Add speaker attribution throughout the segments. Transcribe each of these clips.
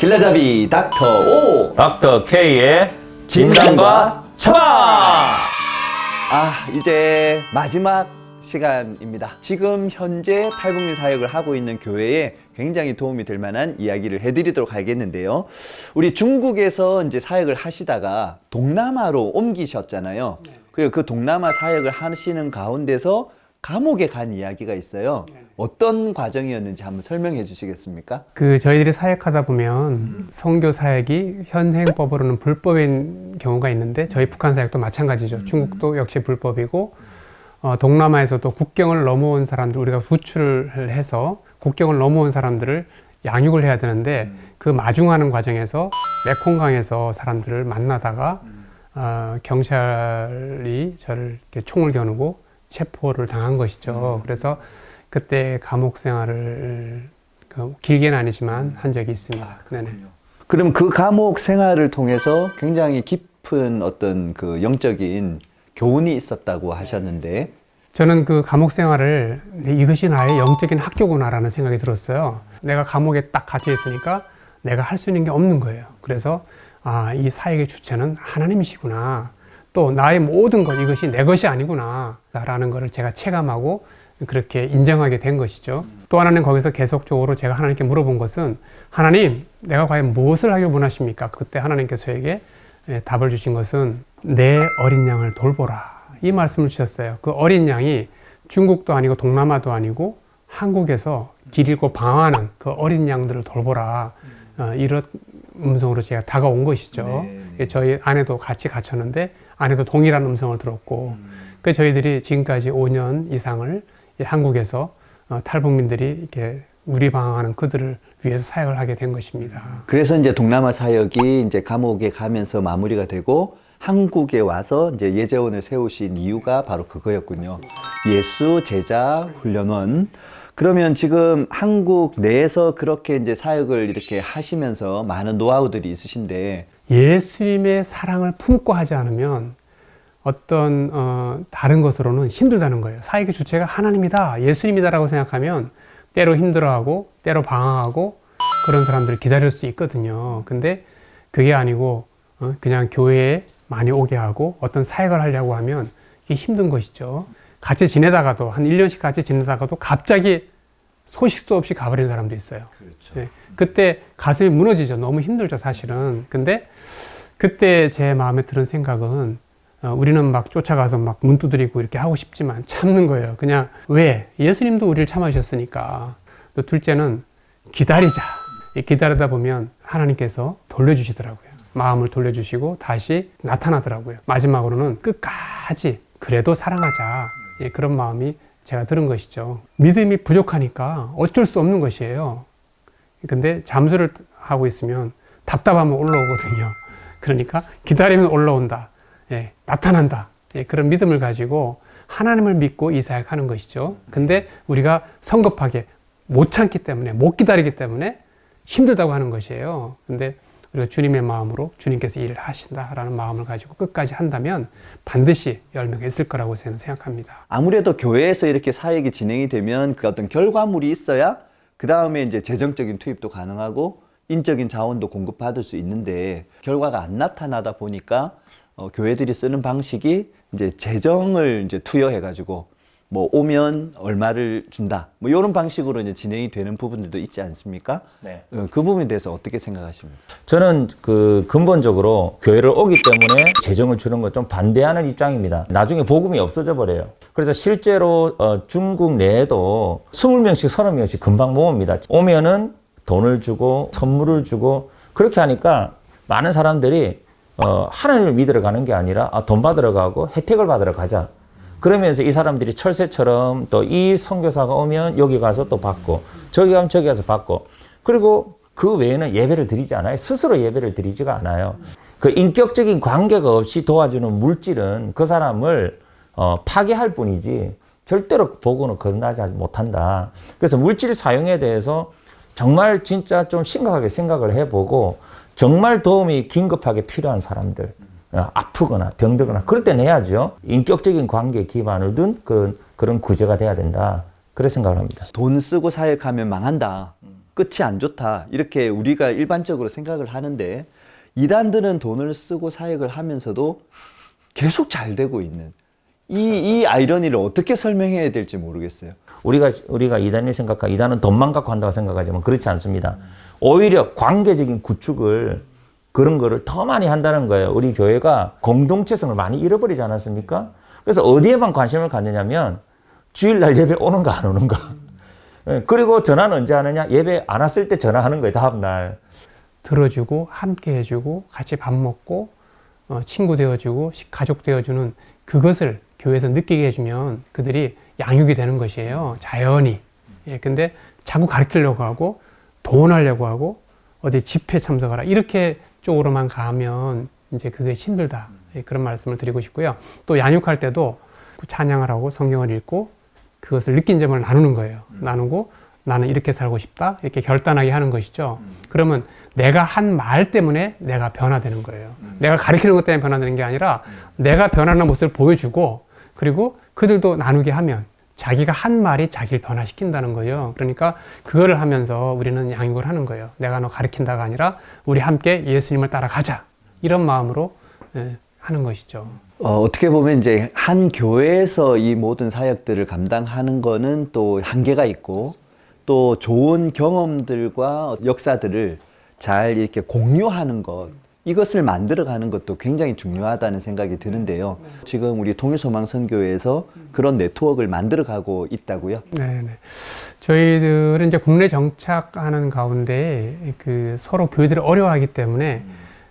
Speaker 1: 길라잡이 닥터 O.
Speaker 2: 닥터 K의 진단과 처방!
Speaker 1: 이제 마지막 시간입니다. 지금 현재 탈북민 사역을 하고 있는 교회에 굉장히 도움이 될 만한 이야기를 해드리도록 하겠는데요. 우리 중국에서 이제 사역을 하시다가 동남아로 옮기셨잖아요. 그리고 그 동남아 사역을 하시는 가운데서 감옥에 간 이야기가 있어요. 어떤 과정이었는지 한번 설명해 주시겠습니까?
Speaker 3: 저희들이 사역하다 보면 선교 사역이 현행법으로는 불법인 경우가 있는데 저희 북한 사역도 마찬가지죠. 중국도 역시 불법이고 동남아에서도 국경을 넘어온 사람들 우리가 구출을 해서 국경을 넘어온 사람들을 양육을 해야 되는데 그 마중하는 과정에서 메콩강에서 사람들을 만나다가 경찰이 저를 이렇게 총을 겨누고 체포를 당한 것이죠. 그래서 그때 감옥 생활을 길게는 아니지만 한 적이 있습니다. 네네.
Speaker 1: 그럼 그 감옥 생활을 통해서 굉장히 깊은 어떤 그 영적인 교훈이 있었다고 하셨는데,
Speaker 3: 저는 그 감옥 생활을 이것이 나의 영적인 학교구나라는 생각이 들었어요. 내가 감옥에 딱 갇혀 있으니까 내가 할 수 있는 게 없는 거예요. 그래서 이 사역의 주체는 하나님이시구나. 또 나의 모든 것, 이것이 내 것이 아니구나 라는 것을 제가 체감하고 그렇게 인정하게 된 것이죠. 또 하나는 거기서 계속적으로 제가 하나님께 물어본 것은, 하나님, 내가 과연 무엇을 하길 원하십니까? 그때 하나님께서 저에게 답을 주신 것은 내 어린 양을 돌보라, 이 말씀을 주셨어요. 그 어린 양이 중국도 아니고 동남아도 아니고 한국에서 길 잃고 방황하는 그 어린 양들을 돌보라, 이런 음성으로 제가 다가온 것이죠. 저희 아내도 같이 갇혔는데 아내도 동일한 음성을 들었고, 그래서 저희들이 지금까지 5년 이상을 한국에서 탈북민들이 이렇게 누리방황하는 그들을 위해서 사역을 하게 된 것입니다.
Speaker 1: 그래서 이제 동남아 사역이 이제 감옥에 가면서 마무리가 되고 한국에 와서 이제 예재원을 세우신 이유가 바로 그거였군요. 예수 제자 훈련원. 그러면 지금 한국 내에서 그렇게 이제 사역을 이렇게 하시면서 많은 노하우들이 있으신데,
Speaker 3: 예수님의 사랑을 품고 하지 않으면 어떤 다른 것으로는 힘들다는 거예요. 사역의 주체가 하나님이다, 예수님이다라고 생각하면 때로 힘들어하고 때로 방황하고 그런 사람들을 기다릴 수 있거든요. 근데 그게 아니고 그냥 교회에 많이 오게 하고 어떤 사역을 하려고 하면 이게 힘든 것이죠. 같이 지내다가도 한 1년씩 같이 지내다가도 갑자기 소식도 없이 가버리는 사람도 있어요.
Speaker 1: 그렇죠.
Speaker 3: 네. 그때 가슴이 무너지죠. 너무 힘들죠, 사실은. 근데 그때 제 마음에 드는 생각은 우리는 막 쫓아가서 막 문 두드리고 이렇게 하고 싶지만 참는 거예요. 그냥 왜? 예수님도 우리를 참아주셨으니까. 또 둘째는 기다리자. 기다리다 보면 하나님께서 돌려주시더라고요. 마음을 돌려주시고 다시 나타나더라고요. 마지막으로는 끝까지 그래도 사랑하자. 그런 마음이 제가 들은 것이죠. 믿음이 부족하니까 어쩔 수 없는 것이에요. 근데 잠수를 하고 있으면 답답하면 올라오거든요. 그러니까 기다리면 올라온다. 나타난다. 그런 믿음을 가지고 하나님을 믿고 이 사역하는 것이죠. 근데 우리가 성급하게 못 참기 때문에, 못 기다리기 때문에 힘들다고 하는 것이에요. 근데 우리가 주님의 마음으로 주님께서 일을 하신다라는 마음을 가지고 끝까지 한다면 반드시 열매가 있을 거라고 저는 생각합니다.
Speaker 1: 아무래도 교회에서 이렇게 사역이 진행이 되면 그 어떤 결과물이 있어야 그 다음에 이제 재정적인 투입도 가능하고 인적인 자원도 공급받을 수 있는데, 결과가 안 나타나다 보니까 교회들이 쓰는 방식이 이제 재정을 이제 투여해가지고 뭐 오면 얼마를 준다, 뭐 이런 방식으로 이제 진행이 되는 부분들도 있지 않습니까?
Speaker 2: 네.
Speaker 1: 그 부분에 대해서 어떻게 생각하십니까?
Speaker 2: 저는 근본적으로 교회를 오기 때문에 재정을 주는 걸 좀 반대하는 입장입니다. 나중에 복음이 없어져 버려요. 그래서 실제로 중국 내에도 20명씩 30명씩 금방 모읍니다. 오면은 돈을 주고 선물을 주고 그렇게 하니까 많은 사람들이 하나님을 믿으러 가는 게 아니라 돈 받으러 가고 혜택을 받으러 가자. 그러면서 이 사람들이 철새처럼 또 이 선교사가 오면 여기 가서 또 받고 저기 가면 저기 가서 받고, 그리고 그 외에는 예배를 드리지 않아요. 스스로 예배를 드리지가 않아요. 그 인격적인 관계가 없이 도와주는 물질은 그 사람을 파괴할 뿐이지 절대로 복음은 거듭나지 못한다. 그래서 물질 사용에 대해서 정말 진짜 좀 심각하게 생각을 해보고, 정말 도움이 긴급하게 필요한 사람들, 아프거나 병들거나 그럴 땐 해야죠. 인격적인 관계에 기반을 둔 그런 구제가 돼야 된다. 그런 생각을 합니다.
Speaker 1: 돈 쓰고 사역하면 망한다. 끝이 안 좋다. 이렇게 우리가 일반적으로 생각을 하는데 이단들은 돈을 쓰고 사역을 하면서도 계속 잘 되고 있는 이 아이러니를 어떻게 설명해야 될지 모르겠어요.
Speaker 2: 우리가 이단이 생각하고 이단은 돈만 갖고 한다고 생각하지만 그렇지 않습니다. 오히려 관계적인 구축을 그런 거를 더 많이 한다는 거예요. 우리 교회가 공동체성을 많이 잃어버리지 않았습니까? 그래서 어디에만 관심을 갖느냐면 주일날 예배 오는가 안 오는가. 그리고 전화는 언제 하느냐? 예배 안 왔을 때 전화하는 거예요. 다음날.
Speaker 3: 들어주고 함께 해주고 같이 밥 먹고 친구 되어주고 가족 되어주는 그것을 교회에서 느끼게 해주면 그들이 양육이 되는 것이에요. 자연히. 예, 근데 자꾸 가르치려고 하고 돈 하려고 하고 어디 집회 참석하라 이렇게 쪽으로만 가면 이제 그게 힘들다. 예, 그런 말씀을 드리고 싶고요. 또 양육할 때도 찬양을 하고 성경을 읽고 그것을 느낀 점을 나누는 거예요. 나누고 나는 이렇게 살고 싶다. 이렇게 결단하게 하는 것이죠. 그러면 내가 한 말 때문에 내가 변화되는 거예요. 내가 가르치는 것 때문에 변화되는 게 아니라 내가 변하는 모습을 보여주고 그리고 그들도 나누게 하면 자기가 한 말이 자기를 변화시킨다는 거예요. 그러니까 그거를 하면서 우리는 양육을 하는 거예요. 내가 너 가르친다가 아니라 우리 함께 예수님을 따라가자. 이런 마음으로 하는 것이죠.
Speaker 1: 어떻게 보면 이제 한 교회에서 이 모든 사역들을 감당하는 거는 또 한계가 있고 또 좋은 경험들과 역사들을 잘 이렇게 공유하는 것 이것을 만들어가는 것도 굉장히 중요하다는 생각이 드는데요. 지금 우리 통일소망선교회에서 그런 네트워크를 만들어가고 있다고요?
Speaker 3: 네. 저희들은 이제 국내 정착하는 가운데 그 서로 교회들이 어려워하기 때문에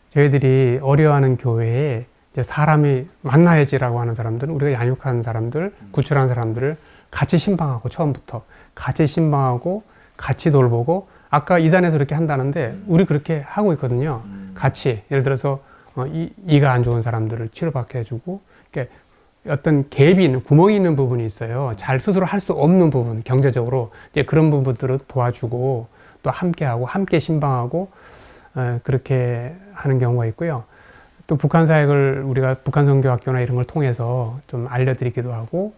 Speaker 3: 저희들이 어려워하는 교회에 이제 사람이 만나야지라고 하는 사람들은 우리가 양육하는 사람들, 구출하는 사람들을 같이 신방하고 처음부터 같이 신방하고 같이 돌보고 아까 이단에서 그렇게 한다는데 우리 그렇게 하고 있거든요. 같이 예를 들어서 이가 안 좋은 사람들을 치료받게 해주고 어떤 갭이 있는 구멍이 있는 부분이 있어요. 잘 스스로 할 수 없는 부분 경제적으로 이제 그런 부분들을 도와주고 또 함께하고 함께 신방하고 그렇게 하는 경우가 있고요. 또 북한 사역을 우리가 북한 선교학교나 이런 걸 통해서 좀 알려드리기도 하고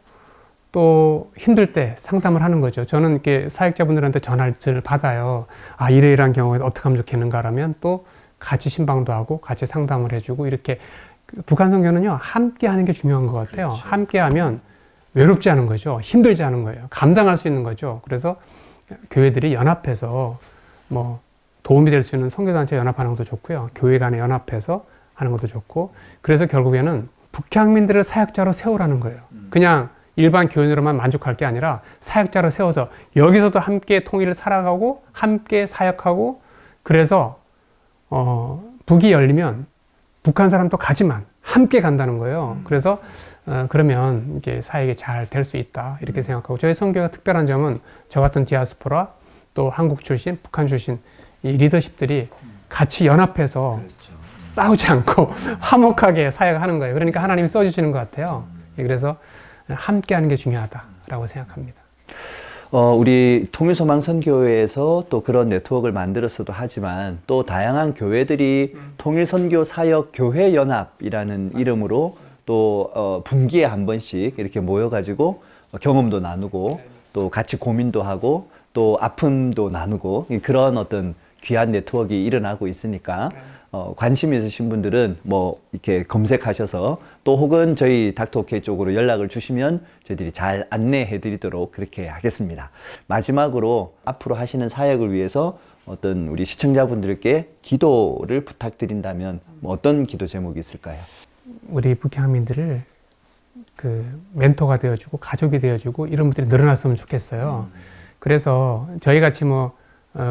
Speaker 3: 또 힘들 때 상담을 하는 거죠. 저는 이렇게 사역자분들한테 전화를 받아요. 아, 이러이러한 경우에 어떻게 하면 좋겠는가 하면 또 같이 신방도 하고 같이 상담을 해주고 이렇게 북한 선교는요, 함께 하는 게 중요한 것 같아요. 그렇죠. 함께 하면 외롭지 않은 거죠. 힘들지 않은 거예요. 감당할 수 있는 거죠. 그래서 교회들이 연합해서 뭐 도움이 될 수 있는 선교단체 연합하는 것도 좋고요. 교회 간에 연합해서 하는 것도 좋고 그래서 결국에는 북향민들을 사역자로 세우라는 거예요. 그냥 일반 교인으로만 만족할 게 아니라 사역자로 세워서 여기서도 함께 통일을 살아가고 함께 사역하고 그래서 북이 열리면 북한 사람도 가지만 함께 간다는 거예요. 그래서 그러면 이게 사역이 잘 될 수 있다 이렇게 생각하고 저희 선교가 특별한 점은 저 같은 디아스포라 또 한국 출신, 북한 출신 이 리더십들이 같이 연합해서 싸우지 않고 화목하게 사역하는 거예요. 그러니까 하나님이 써주시는 것 같아요. 그래서 함께하는 게 중요하다라고 생각합니다.
Speaker 1: 우리 통일소망선교회에서 또 그런 네트워크를 만들었어도 하지만 또 다양한 교회들이 통일선교 사역 교회연합이라는 이름으로 또 분기에 한 번씩 이렇게 모여가지고 경험도 나누고 또 같이 고민도 하고 또 아픔도 나누고 그런 어떤 귀한 네트워크가 일어나고 있으니까 관심 있으신 분들은 뭐 이렇게 검색하셔서 또 혹은 저희 닥터오케이 쪽으로 연락을 주시면 저희들이 잘 안내해 드리도록 그렇게 하겠습니다. 마지막으로 앞으로 하시는 사역을 위해서 어떤 우리 시청자분들께 기도를 부탁드린다면 뭐 어떤 기도 제목이 있을까요?
Speaker 3: 우리 북향민들을 그 멘토가 되어주고 가족이 되어주고 이런 분들이 늘어났으면 좋겠어요. 그래서 저희 같이 뭐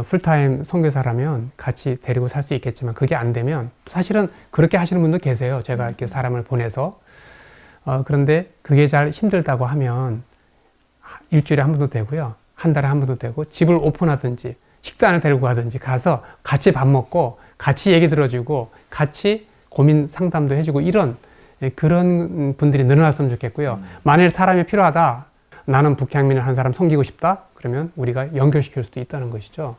Speaker 3: 풀타임 선교사라면 같이 데리고 살 수 있겠지만 그게 안 되면 사실은 그렇게 하시는 분도 계세요. 제가 이렇게 사람을 보내서 그런데 그게 잘 힘들다고 하면 일주일에 한 번도 되고요. 한 달에 한 번도 되고 집을 오픈하든지 식단을 데리고 가든지 가서 같이 밥 먹고 같이 얘기 들어주고 같이 고민 상담도 해주고 이런 그런 분들이 늘어났으면 좋겠고요. 만일 사람이 필요하다. 나는 북향민을 한 사람 섬기고 싶다. 그러면 우리가 연결시킬 수도 있다는 것이죠.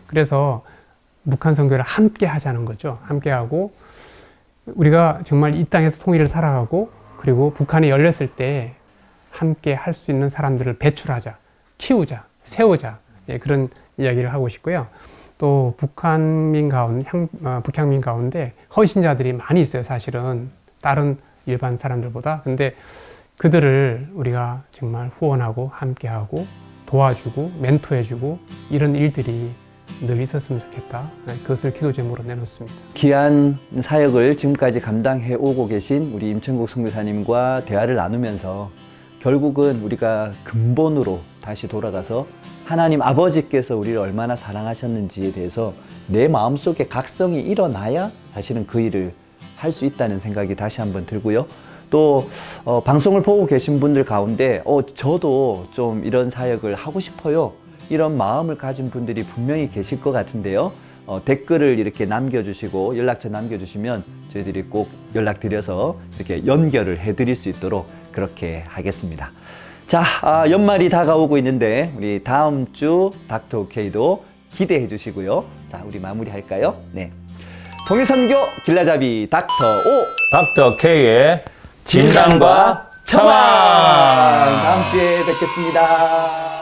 Speaker 3: 그래서 북한 선교를 함께 하자는 거죠. 함께 하고 우리가 정말 이 땅에서 통일을 살아가고 그리고 북한이 열렸을 때 함께 할 수 있는 사람들을 배출하자, 키우자, 세우자 그런 이야기를 하고 싶고요. 또 북한민 가운데, 북향민 가운데 헌신자들이 많이 있어요, 사실은. 다른 일반 사람들보다. 근데 그들을 우리가 정말 후원하고 함께하고 도와주고 멘토해주고 이런 일들이 늘 있었으면 좋겠다. 그것을 기도 제목으로 내놓습니다.
Speaker 1: 귀한 사역을 지금까지 감당해 오고 계신 우리 임천국 선교사님과 대화를 나누면서 결국은 우리가 근본으로 다시 돌아가서 하나님 아버지께서 우리를 얼마나 사랑하셨는지에 대해서 내 마음속에 각성이 일어나야 사실은 그 일을 할 수 있다는 생각이 다시 한번 들고요. 또 방송을 보고 계신 분들 가운데 저도 좀 이런 사역을 하고 싶어요. 이런 마음을 가진 분들이 분명히 계실 것 같은데요. 댓글을 이렇게 남겨주시고 연락처 남겨주시면 저희들이 꼭 연락드려서 이렇게 연결을 해드릴 수 있도록 그렇게 하겠습니다. 자, 연말이 다가오고 있는데 우리 다음 주 닥터 K도 기대해 주시고요. 자, 우리 마무리할까요? 네. 통일선교 길라잡이 닥터 O
Speaker 2: 닥터 K의 진단과 처방.
Speaker 1: 다음 주에 뵙겠습니다.